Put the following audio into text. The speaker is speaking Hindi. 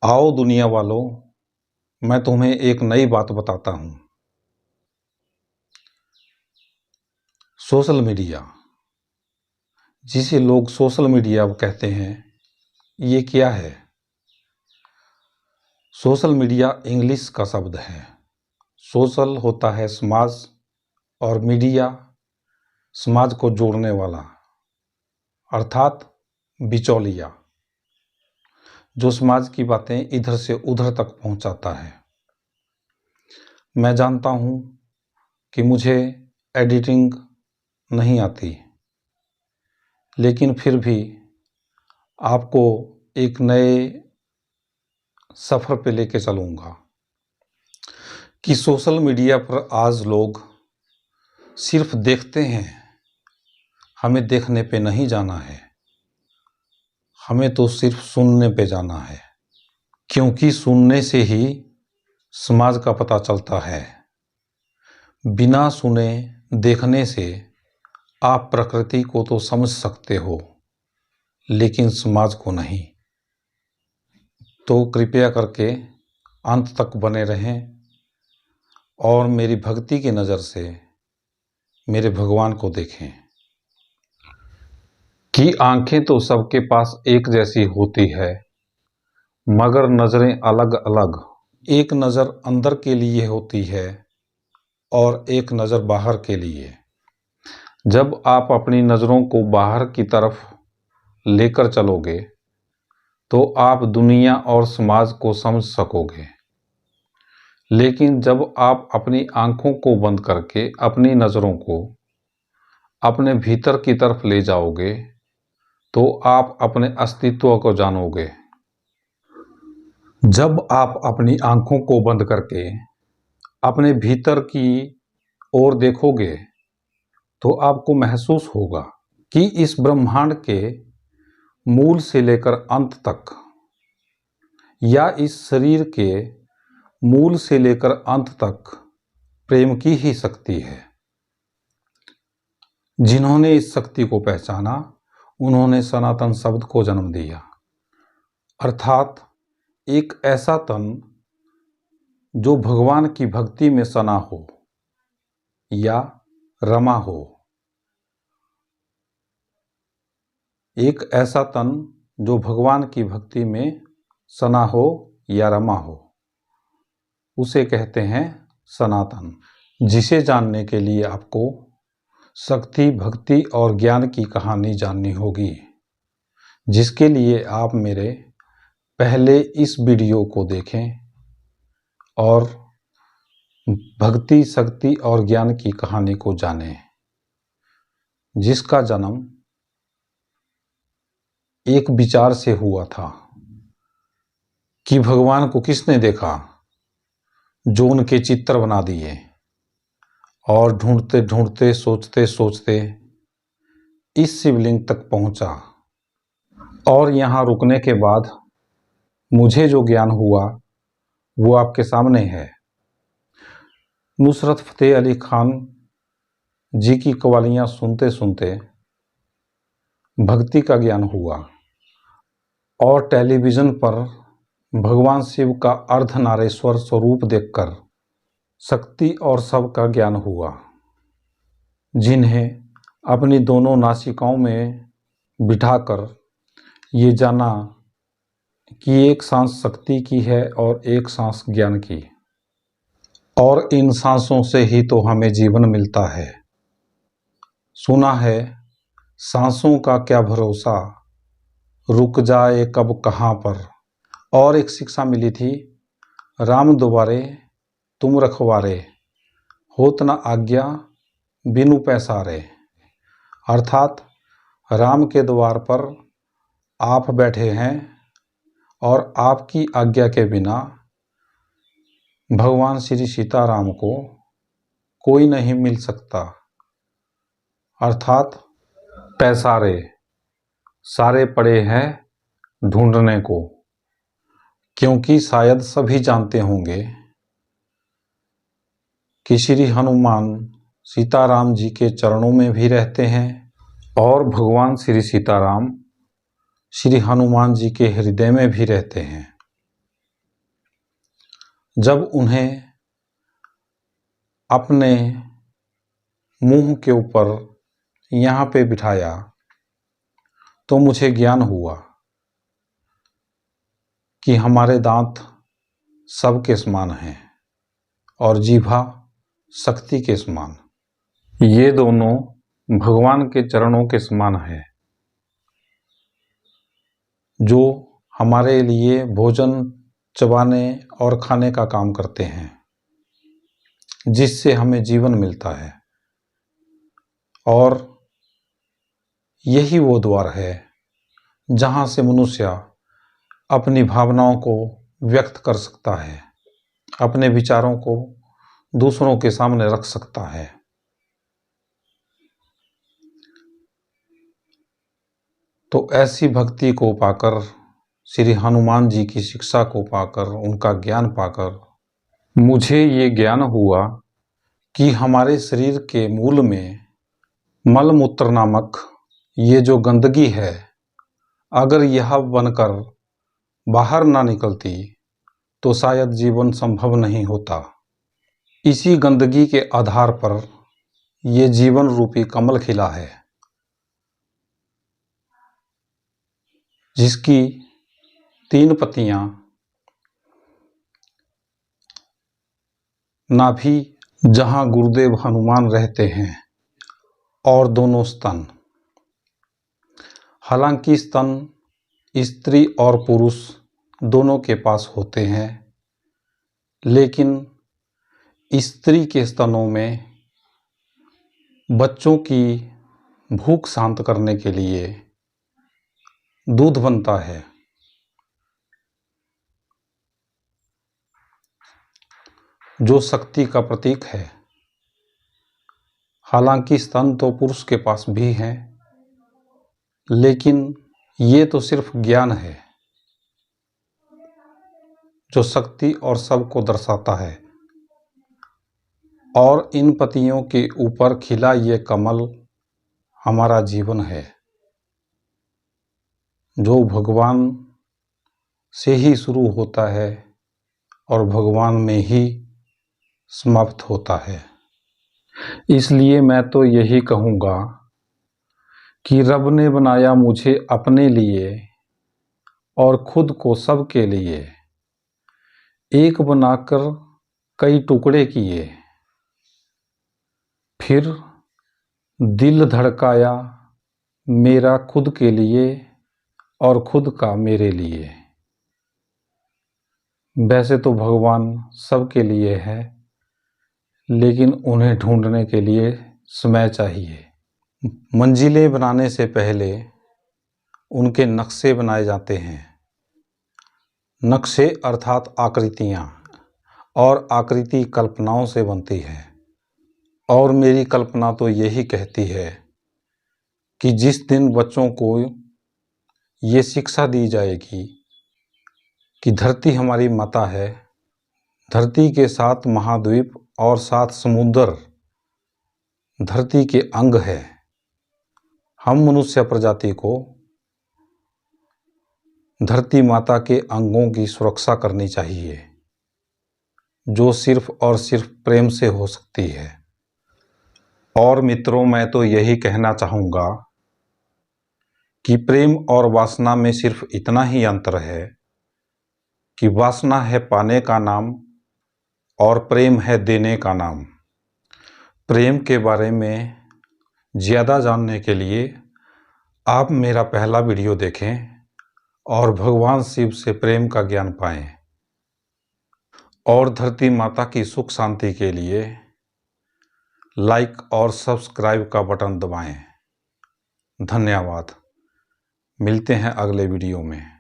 आओ दुनिया वालों, मैं तुम्हें एक नई बात बताता हूँ। सोशल मीडिया, जिसे लोग सोशल मीडिया कहते हैं, ये क्या है? सोशल मीडिया इंग्लिश का शब्द है। सोशल होता है समाज और मीडिया समाज को जोड़ने वाला, अर्थात बिचौलिया, जो समाज की बातें इधर से उधर तक पहुंचाता है। मैं जानता हूं कि मुझे एडिटिंग नहीं आती, लेकिन फिर भी आपको एक नए सफ़र पे लेके चलूँगा कि सोशल मीडिया पर आज लोग सिर्फ देखते हैं, हमें देखने पे नहीं जाना है, हमें तो सिर्फ सुनने पे जाना है, क्योंकि सुनने से ही समाज का पता चलता है। बिना सुने देखने से आप प्रकृति को तो समझ सकते हो, लेकिन समाज को नहीं। तो कृपया करके अंत तक बने रहें और मेरी भक्ति की नज़र से मेरे भगवान को देखें कि आंखें तो सबके पास एक जैसी होती है, मगर नज़रें अलग अलग। एक नज़र अंदर के लिए होती है और एक नज़र बाहर के लिए। जब आप अपनी नज़रों को बाहर की तरफ लेकर चलोगे तो आप दुनिया और समाज को समझ सकोगे, लेकिन जब आप अपनी आंखों को बंद करके अपनी नज़रों को अपने भीतर की तरफ ले जाओगे तो आप अपने अस्तित्व को जानोगे। जब आप अपनी आंखों को बंद करके अपने भीतर की ओर देखोगे तो आपको महसूस होगा कि इस ब्रह्मांड के मूल से लेकर अंत तक, या इस शरीर के मूल से लेकर अंत तक प्रेम की ही शक्ति है। जिन्होंने इस शक्ति को पहचाना, उन्होंने सनातन शब्द को जन्म दिया, अर्थात एक ऐसा तन जो भगवान की भक्ति में सना हो या रमा हो। एक ऐसा तन जो भगवान की भक्ति में सना हो या रमा हो, उसे कहते हैं सनातन। जिसे जानने के लिए आपको शक्ति, भक्ति और ज्ञान की कहानी जाननी होगी, जिसके लिए आप मेरे पहले इस वीडियो को देखें और भक्ति, शक्ति और ज्ञान की कहानी को जानें, जिसका जन्म एक विचार से हुआ था कि भगवान को किसने देखा, जो उनके चित्र बना दिए, और ढूंढते ढूंढते, सोचते सोचते इस शिवलिंग तक पहुंचा। और यहाँ रुकने के बाद मुझे जो ज्ञान हुआ वो आपके सामने है। नुसरत फतेह अली खान जी की कवालियाँ सुनते सुनते भक्ति का ज्ञान हुआ, और टेलीविज़न पर भगवान शिव का अर्धनारेश्वर स्वरूप देखकर शक्ति और सब का ज्ञान हुआ, जिन्हें अपनी दोनों नासिकाओं में बिठाकर ये जाना कि एक सांस शक्ति की है और एक सांस ज्ञान की, और इन सांसों से ही तो हमें जीवन मिलता है। सुना है सांसों का क्या भरोसा, रुक जाए कब कहाँ पर। और एक शिक्षा मिली थी, राम दुबारे तुम रखवारे, होत न आज्ञा बिनु पैसारे। अर्थात राम के द्वार पर आप बैठे हैं और आपकी आज्ञा के बिना भगवान श्री सीताराम को कोई नहीं मिल सकता। अर्थात पैसारे सारे पड़े हैं ढूंढने को, क्योंकि शायद सभी जानते होंगे कि श्री हनुमान सीताराम जी के चरणों में भी रहते हैं और भगवान श्री सीताराम श्री हनुमान जी के हृदय में भी रहते हैं। जब उन्हें अपने मुंह के ऊपर यहाँ पे बिठाया तो मुझे ज्ञान हुआ कि हमारे दांत सबके समान हैं और जीभा शक्ति के समान। ये दोनों भगवान के चरणों के समान है, जो हमारे लिए भोजन चबाने और खाने का काम करते हैं, जिससे हमें जीवन मिलता है। और यही वो द्वार है जहाँ से मनुष्य अपनी भावनाओं को व्यक्त कर सकता है, अपने विचारों को दूसरों के सामने रख सकता है। तो ऐसी भक्ति को पाकर, श्री हनुमान जी की शिक्षा को पाकर, उनका ज्ञान पाकर मुझे ये ज्ञान हुआ कि हमारे शरीर के मूल में मल मूत्र नामक ये जो गंदगी है, अगर यह बनकर बाहर ना निकलती तो शायद जीवन संभव नहीं होता। इसी गंदगी के आधार पर ये जीवन रूपी कमल खिला है, जिसकी 3 पत्तियां नाभि जहां गुरुदेव हनुमान रहते हैं और दोनों स्तन। हालांकि स्तन स्त्री और पुरुष दोनों के पास होते हैं, लेकिन स्त्री के स्तनों में बच्चों की भूख शांत करने के लिए दूध बनता है, जो शक्ति का प्रतीक है। हालांकि स्तन तो पुरुष के पास भी हैं, लेकिन ये तो सिर्फ ज्ञान है जो शक्ति और सब को दर्शाता है। और इन पत्तियों के ऊपर खिला ये कमल हमारा जीवन है, जो भगवान से ही शुरू होता है और भगवान में ही समाप्त होता है। इसलिए मैं तो यही कहूँगा कि रब ने बनाया मुझे अपने लिए और खुद को सबके लिए, एक बनाकर कई टुकड़े किए, फिर दिल धड़काया मेरा खुद के लिए और खुद का मेरे लिए। वैसे तो भगवान सबके लिए है, लेकिन उन्हें ढूंढने के लिए समय चाहिए। मंजिलें बनाने से पहले उनके नक्शे बनाए जाते हैं। नक्शे अर्थात आकृतियाँ, और आकृति कल्पनाओं से बनती है। और मेरी कल्पना तो यही कहती है कि जिस दिन बच्चों को ये शिक्षा दी जाएगी कि धरती हमारी माता है, धरती के 7 महाद्वीप और 7 समुद्र धरती के अंग है, हम मनुष्य प्रजाति को धरती माता के अंगों की सुरक्षा करनी चाहिए, जो सिर्फ और सिर्फ प्रेम से हो सकती है। और मित्रों, मैं तो यही कहना चाहूँगा कि प्रेम और वासना में सिर्फ इतना ही अंतर है कि वासना है पाने का नाम और प्रेम है देने का नाम। प्रेम के बारे में ज़्यादा जानने के लिए आप मेरा पहला वीडियो देखें और भगवान शिव से प्रेम का ज्ञान पाएं। और धरती माता की सुख शांति के लिए लाइक और सब्सक्राइब का बटन दबाएं। धन्यवाद। मिलते हैं अगले वीडियो में।